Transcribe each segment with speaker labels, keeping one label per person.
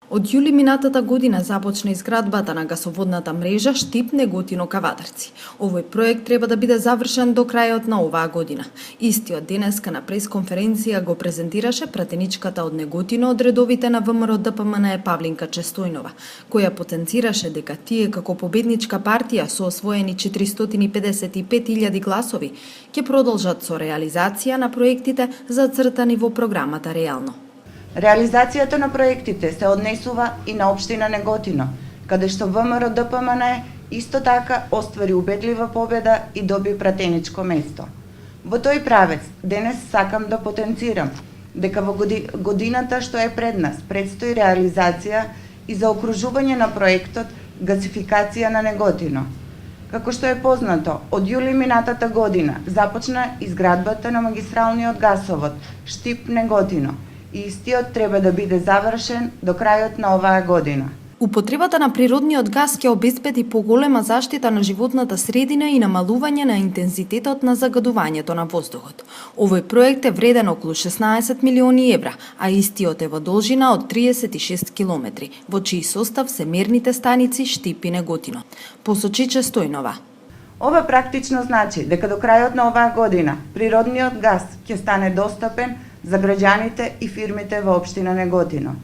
Speaker 1: Од јули минатата година започна изградбата на гасоводната мрежа Штип-Неготино-Кавадарци. Овој проект треба да биде завршен до крајот на оваа година. Истиот денеска на пресконференција го презентираше пратеничката од Неготино од редовите на ВМРО ДПМН Павлинка Честојнова, која потенцираше дека тие како победничка партија со освоени 455.000 гласови ќе продолжат со реализација на проектите зацртани во програмата реално.
Speaker 2: Реализацијата на проектите се однесува и на општина Неготино, каде што ВМРО ДПМН исто така оствари убедлива победа и доби пратеничко место. Во тој правец, денес сакам да потенцирам дека во годината што е пред нас предстои реализација и заокружување на проектот гасификација на Неготино. Како што е познато, од јули минатата година започна изградбата на магистралниот гасовод Штип-Неготино, и истиот треба да биде завршен до крајот на оваа година.
Speaker 1: Употребата на природниот гас ќе обезбеди поголема заштита на животната средина и намалување на интензитетот на загадувањето на воздухот. Овој проект е вреден околу 16 милиони евра, а истиот е во должина од 36 километри, во чиј состав се мерните станици Штип и Неготино. Посочи Честојнова.
Speaker 2: Ова практично значи дека до крајот на оваа година природниот газ ќе стане достапен за граѓаните и фирмите во општина Неготино.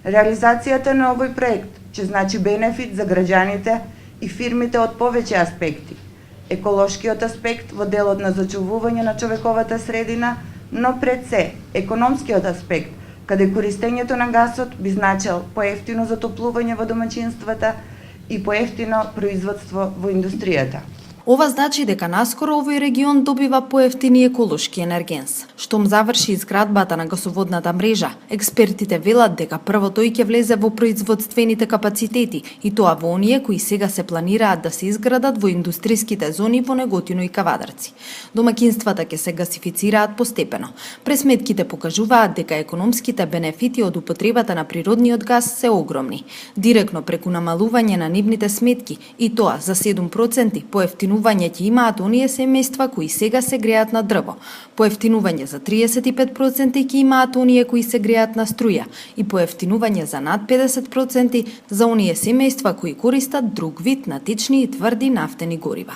Speaker 2: Реализацијата на овој проект ќе значи бенефит за граѓаните и фирмите од повеќе аспекти. Еколошкиот аспект во делот на зачувување на човековата средина, но пред се економскиот аспект, каде користењето на гасот би значел поевтино затоплување во домаќинствата и поевтино производство во индустријата.
Speaker 1: Ова значи дека наскоро овој регион добива поевтини еколошки енергенс. Штом заврши изградбата на гасоводната мрежа, експертите велат дека прво тој ќе влезе во производствените капацитети и тоа во оние кои сега се планираат да се изградат во индустриските зони во Неготино и Кавадарци. Домаќинствата ќе се гасифицираат постепено. Пресметките покажуваат дека економските бенефити од употребата на природниот газ се огромни. Директно преку намалување на нивните сметки и тоа за 7% поевтинување ќе имаат оние семејства кои сега се греат на дрво. Поевтинување за 35% ќе имаат оние кои се греат на струја и поевтинување за над 50% за оние семејства кои користат друг вид на течни и тврди нафтени горива.